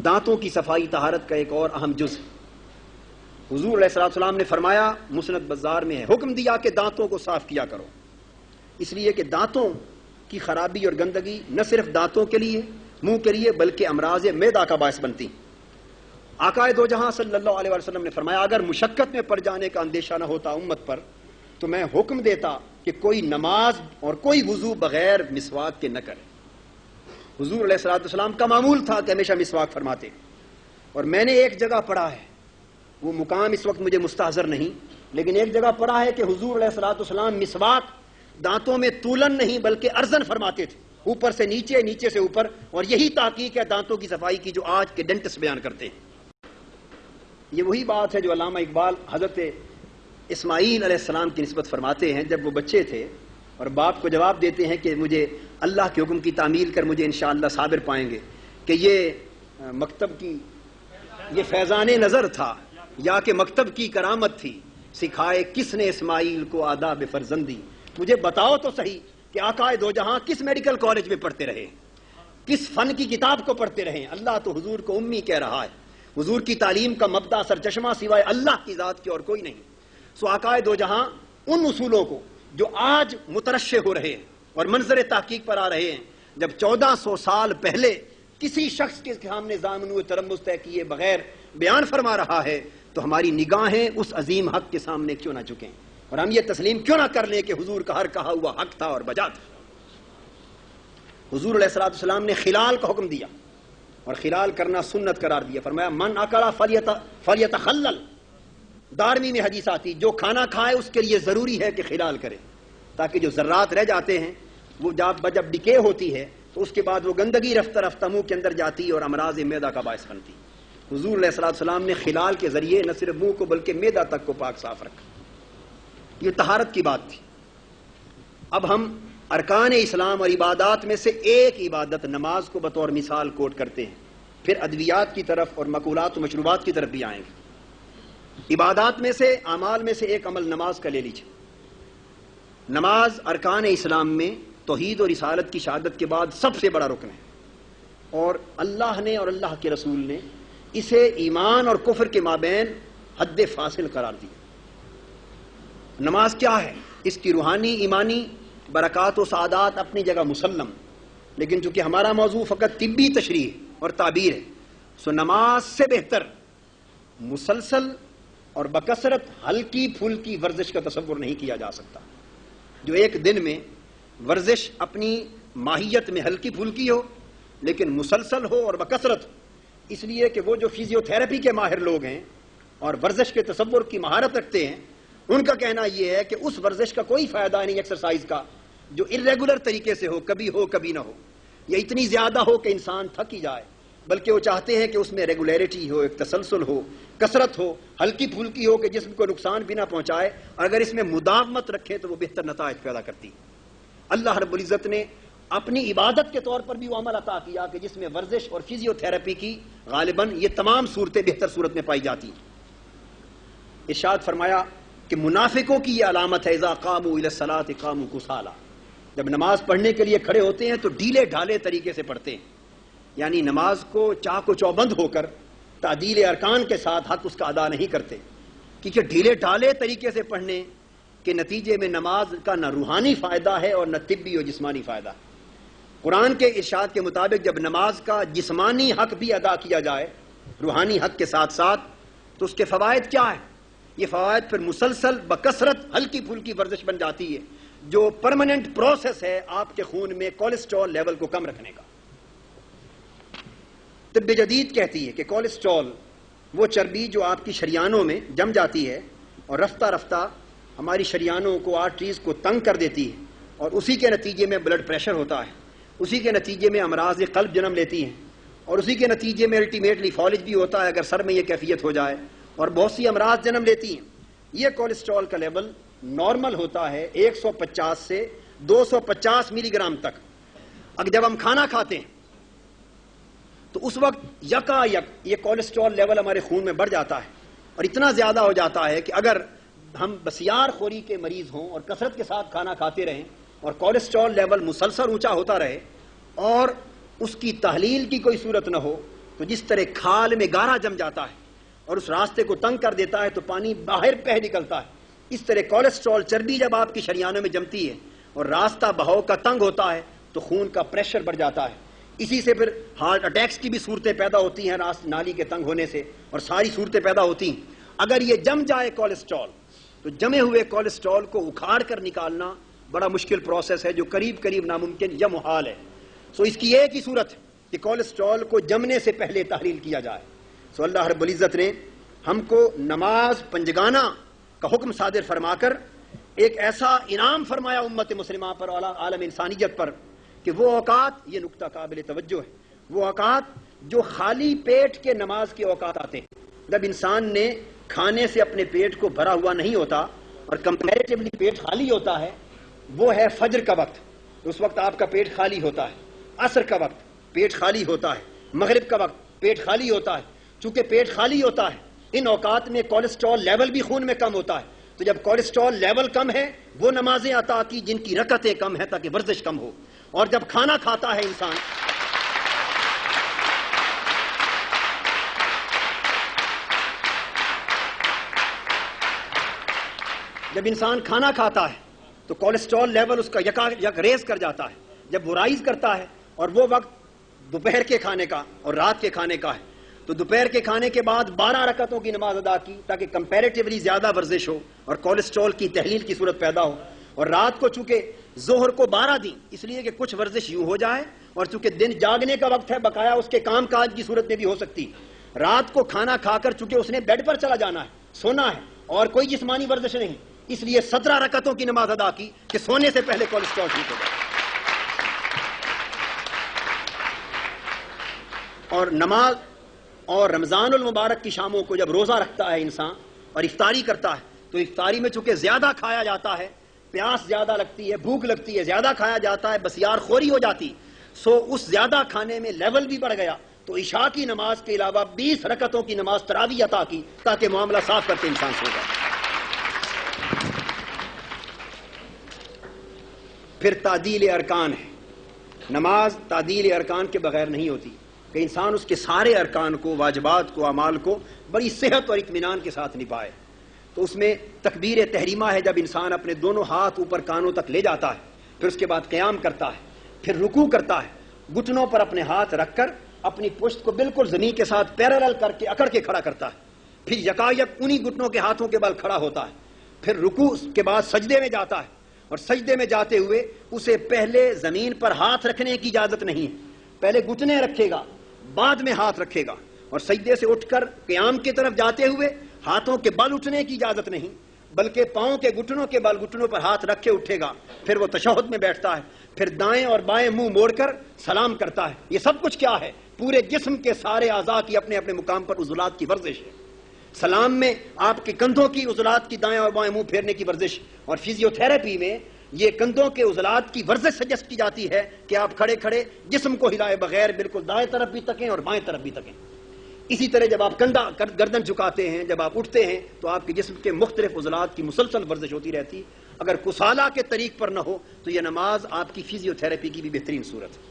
دانتوں کی صفائی طہارت کا ایک اور اہم جز ہے۔ حضور علیہ الصلوۃ والسلام نے فرمایا، مسند بزار میں ہے، حکم دیا کہ دانتوں کو صاف کیا کرو، اس لیے کہ دانتوں کی خرابی اور گندگی نہ صرف دانتوں کے لیے، منہ کے لیے، بلکہ امراض معدہ کا باعث بنتی۔ آقا دو جہاں صلی اللہ علیہ وسلم نے فرمایا، اگر مشقت میں پڑ جانے کا اندیشہ نہ ہوتا امت پر تو میں حکم دیتا کہ کوئی نماز اور کوئی وضو بغیر مسواک کے نہ کرے۔ حضور علیہ الصلوۃ والسلام کا معمول تھا کہ ہمیشہ مسواک فرماتے، اور میں نے ایک جگہ پڑھا ہے، وہ مقام اس وقت مجھے مستحضر نہیں، لیکن ایک جگہ پڑھا ہے کہ حضور علیہ الصلوۃ والسلام مسواک دانتوں میں طولن نہیں بلکہ ارزن فرماتے تھے، اوپر سے نیچے، نیچے سے اوپر، اور یہی تحقیق ہے دانتوں کی صفائی کی جو آج کے ڈینٹسٹ بیان کرتے ہیں۔ یہ وہی بات ہے جو علامہ اقبال حضرت اسماعیل علیہ السلام کی نسبت فرماتے ہیں، جب وہ بچے تھے اور باپ کو جواب دیتے ہیں کہ مجھے اللہ کے حکم کی تعمیل کر مجھے انشاءاللہ صابر پائیں گے، کہ یہ مکتب کی یہ فیضان نظر تھا یا کہ مکتب کی کرامت تھی، سکھائے کس نے اسماعیل کو آداب فرزندی۔ مجھے بتاؤ تو صحیح کہ آقا دو جہاں کس میڈیکل کالج میں پڑھتے رہے، کس فن کی کتاب کو پڑھتے رہے۔ اللہ تو حضور کو امی کہہ رہا ہے، حضور کی تعلیم کا مبدا سرچشمہ سوائے اللہ کی ذات کی اور کوئی نہیں۔ سو آقا دو جہاں ان اصولوں کو جو آج مترشح ہو رہے ہیں اور منظر تحقیق پر آ رہے ہیں، جب 1400 سال پہلے کسی شخص کے سامنے ضامن ترمز طے کیے بغیر بیان فرما رہا ہے، تو ہماری نگاہیں اس عظیم حق کے سامنے کیوں نہ جھکیں، اور ہم یہ تسلیم کیوں نہ کر لیں کہ حضور کا ہر کہا ہوا حق تھا اور بجا تھا۔ حضور علیہ الصلوۃ والسلام نے خلال کا حکم دیا اور خلال کرنا سنت قرار دیا، فرمایا من اکل فلیتخلل۔ دارمی میں حدیث آتی، جو کھانا کھائے اس کے لیے ضروری ہے کہ خلال کرے، تاکہ جو ذرات رہ جاتے ہیں وہ جب ڈکے ہوتی ہے تو اس کے بعد وہ گندگی رفتہ رفتہ منہ کے اندر جاتی اور امراض معدہ کا باعث بنتی۔ حضور علیہ الصلوۃ والسلام نے خلال کے ذریعے نہ صرف منہ کو بلکہ معدہ تک کو پاک صاف رکھا۔ یہ طہارت کی بات تھی۔ اب ہم ارکان اسلام اور عبادات میں سے ایک عبادت نماز کو بطور مثال کوٹ کرتے ہیں، پھر ادویات کی طرف اور مأکولات و مشروبات کی طرف بھی آئیں گے۔ عبادات میں سے، اعمال میں سے ایک عمل نماز کا لے لیجیے۔ نماز ارکان اسلام میں توحید اور رسالت کی شہادت کے بعد سب سے بڑا رکن ہے، اور اللہ نے اور اللہ کے رسول نے اسے ایمان اور کفر کے مابین حد فاصل قرار دیا۔ نماز کیا ہے؟ اس کی روحانی ایمانی برکات و سعادات اپنی جگہ مسلم، لیکن چونکہ ہمارا موضوع فقط طبی تشریح اور تعبیر ہے، سو نماز سے بہتر مسلسل اور بکثرت ہلکی پھلکی ورزش کا تصور نہیں کیا جا سکتا۔ جو ایک دن میں ورزش اپنی ماہیت میں ہلکی پھلکی ہو لیکن مسلسل ہو اور بکثرت ہو، اس لیے کہ وہ جو فزیو تھراپی کے ماہر لوگ ہیں اور ورزش کے تصور کی مہارت رکھتے ہیں، ان کا کہنا یہ ہے کہ اس ورزش کا کوئی فائدہ نہیں ایکسرسائز کا جو ارریگولر طریقے سے ہو کبھی نہ ہو، یا اتنی زیادہ ہو کہ انسان تھک ہی جائے، بلکہ وہ چاہتے ہیں کہ اس میں ریگولیرٹی ہو، ایک تسلسل ہو، کثرت ہو، ہلکی پھلکی ہو کہ جسم کو نقصان بھی نہ پہنچائے، اور اگر اس میں مداومت رکھے تو وہ بہتر نتائج پیدا کرتی ہے۔ اللہ رب العزت نے اپنی عبادت کے طور پر بھی وہ عمل عطا کیا کہ جس میں ورزش اور فزیو تھراپی کی غالباً یہ تمام صورتیں بہتر صورت میں پائی جاتی ہیں۔ ارشاد فرمایا کہ منافقوں کی یہ علامت ہے، اذا قاموا الی الصلاۃ قاموا کسالی، جب نماز پڑھنے کے لیے کھڑے ہوتے ہیں تو ڈھیلے ڈھالے طریقے سے پڑھتے ہیں، یعنی نماز کو چاق و چوبند ہو کر تعدیل ارکان کے ساتھ حق اس کا ادا نہیں کرتے، کیونکہ ڈھیلے ڈھالے طریقے سے پڑھنے کے نتیجے میں نماز کا نہ روحانی فائدہ ہے اور نہ طبی و جسمانی فائدہ۔ قرآن کے ارشاد کے مطابق جب نماز کا جسمانی حق بھی ادا کیا جائے روحانی حق کے ساتھ ساتھ تو اس کے فوائد کیا ہیں؟ یہ فوائد پھر مسلسل بکثرت ہلکی پھلکی ورزش بن جاتی ہے، جو پرماننٹ پروسیس ہے آپ کے خون میں کولیسٹرول لیول کو کم رکھنے کا۔ طب جدید کہتی ہے کہ کولیسٹرول وہ چربی جو آپ کی شریانوں میں جم جاتی ہے اور رفتہ رفتہ ہماری شریانوں کو، آرٹریز کو تنگ کر دیتی ہے، اور اسی کے نتیجے میں بلڈ پریشر ہوتا ہے، اسی کے نتیجے میں امراض قلب جنم لیتی ہیں، اور اسی کے نتیجے میں الٹیمیٹلی فالج بھی ہوتا ہے اگر سر میں یہ کیفیت ہو جائے، اور بہت سی امراض جنم لیتی ہیں۔ یہ کولیسٹرول کا لیول نارمل ہوتا ہے 150 سے 250 ملی گرام تک۔ اگر جب ہم کھانا کھاتے ہیں تو اس وقت یکا یک یہ کولیسٹرول لیول ہمارے خون میں بڑھ جاتا ہے، اور اتنا زیادہ ہو جاتا ہے کہ اگر ہم بسیار خوری کے مریض ہوں اور کثرت کے ساتھ کھانا کھاتے رہیں اور کولیسٹرول لیول مسلسل اونچا ہوتا رہے اور اس کی تحلیل کی کوئی صورت نہ ہو تو جس طرح کھال میں گارا جم جاتا ہے اور اس راستے کو تنگ کر دیتا ہے تو پانی باہر بہہ نکلتا ہے، اس طرح کولیسٹرول چربی جب آپ کی شریانوں میں جمتی ہے اور راستہ بہاؤ کا تنگ ہوتا ہے تو خون کا پریشر بڑھ جاتا ہے، اسی سے پھر ہارٹ اٹیکس کی بھی صورتیں پیدا ہوتی ہیں نالی کے تنگ ہونے سے، اور ساری صورتیں پیدا ہوتی ہیں۔ اگر یہ جم جائے کولیسٹرول تو جمے ہوئے کولیسٹرول کو اکھاڑ کر نکالنا بڑا مشکل پروسیس ہے جو قریب قریب ناممکن یا محال ہے۔ سو اس کی ایک ہی صورت کہ کولیسٹرول کو جمنے سے پہلے تحلیل کیا جائے۔ سو اللہ رب العزت نے ہم کو نماز پنجگانہ کا حکم صادر فرما کر ایک ایسا انعام فرمایا امت مسلمہ پر، عالم انسانیت پر، کہ وہ اوقات، یہ نقطہ قابل توجہ ہے، وہ اوقات جو خالی پیٹ کے نماز کے اوقات آتے ہیں، جب انسان نے کھانے سے اپنے پیٹ کو بھرا ہوا نہیں ہوتا اور کمپیریٹیولی پیٹ خالی ہوتا ہے، وہ ہے فجر کا وقت، اس وقت آپ کا پیٹ خالی ہوتا ہے، عصر کا وقت پیٹ خالی ہوتا ہے، مغرب کا وقت پیٹ خالی ہوتا ہے۔ چونکہ پیٹ خالی ہوتا ہے ان اوقات میں کولیسٹرول لیول بھی خون میں کم ہوتا ہے، تو جب کولیسٹرول لیول کم ہے وہ نمازیں عطا کی جن کی رکعتیں کم ہے تاکہ ورزش کم ہو۔ اور جب کھانا کھاتا ہے انسان کھانا کھاتا ہے تو کولیسٹرول لیول اس کا یک ریز کر جاتا ہے، جب وہ رائز کرتا ہے، اور وہ وقت دوپہر کے کھانے کا اور رات کے کھانے کا ہے، تو دوپہر کے کھانے کے بعد 12 رکعتوں کی نماز ادا کی تاکہ کمپیریٹیولی زیادہ ورزش ہو اور کولیسٹرول کی تحلیل کی صورت پیدا ہو، اور رات کو چونکہ ظہر کو 12 دی اس لیے کہ کچھ ورزش یوں ہو جائے، اور چونکہ دن جاگنے کا وقت ہے بقایا اس کے کام کاج کی صورت میں بھی ہو سکتی۔ رات کو کھانا کھا کر چونکہ اس نے بیڈ پر چلا جانا ہے، سونا ہے اور کوئی جسمانی ورزش نہیں، اس لیے 17 رکعتوں کی نماز ادا کی کہ سونے سے پہلے کولیسٹرول ٹھیک ہو جائے۔ اور نماز اور رمضان المبارک کی شاموں کو جب روزہ رکھتا ہے انسان اور افطاری کرتا ہے تو افطاری میں چونکہ زیادہ کھایا جاتا ہے، پیاس زیادہ لگتی ہے، بھوک لگتی ہے، زیادہ کھایا جاتا ہے، بسیار خوری ہو جاتی، سو اس زیادہ کھانے میں لیول بھی بڑھ گیا، تو عشاء کی نماز کے علاوہ 20 رکعتوں کی نماز تراویح عطا کی تاکہ معاملہ صاف کرتے انسان سو جائے۔ پھر تعدیل ارکان ہے، نماز تعدیل ارکان کے بغیر نہیں ہوتی، کہ انسان اس کے سارے ارکان کو، واجبات کو، اعمال کو بڑی صحت اور اطمینان کے ساتھ نبھائے۔ تو اس میں تکبیر تحریمہ ہے جب انسان اپنے دونوں ہاتھ اوپر کانوں تک لے جاتا ہے، پھر اس کے بعد قیام کرتا ہے، پھر رکوع کرتا ہے، گھٹنوں پر اپنے ہاتھ رکھ کر اپنی پشت کو بالکل زمین کے ساتھ پیرالل کر کے اکڑ کے کھڑا کرتا ہے، پھر یکایک انہی گھٹنوں کے ہاتھوں کے بل کھڑا ہوتا ہے، پھر رکوع کے بعد سجدے میں جاتا ہے، اور سجدے میں جاتے ہوئے اسے پہلے زمین پر ہاتھ رکھنے کی اجازت نہیں ہے، پہلے گھٹنے رکھے گا بعد میں ہاتھ رکھے گا، اور سجدے سے اٹھ کر قیام کی طرف جاتے ہوئے ہاتھوں کے بل اٹھنے کی اجازت نہیں، بلکہ پاؤں کے گھٹنوں کے بل گھٹنوں پر ہاتھ رکھ کے اٹھے گا، پھر وہ تشہد میں بیٹھتا ہے، پھر دائیں اور بائیں منہ موڑ کر سلام کرتا ہے۔ یہ سب کچھ کیا ہے؟ پورے جسم کے سارے اعضاء کی اپنے اپنے مقام پر عضلات کی ورزش ہے۔ سلام میں آپ کے کندھوں کی عضلات کی دائیں اور بائیں منہ پھیرنے کی ورزش، اور فزیو تھراپی میں یہ کندھوں کے عضلات کی ورزش سجیسٹ کی جاتی ہے کہ آپ کھڑے کھڑے جسم کو ہلائے بغیر بالکل دائیں طرف بھی تکیں اور بائیں طرف بھی تکیں۔ اسی طرح جب آپ گردن جھکاتے ہیں، جب آپ اٹھتے ہیں تو آپ کے جسم کے مختلف عضلات کی مسلسل ورزش ہوتی رہتی۔ اگر کسالہ کے طریق پر نہ ہو تو یہ نماز آپ کی فزیو تھراپی کی بھی بہترین صورت ہے۔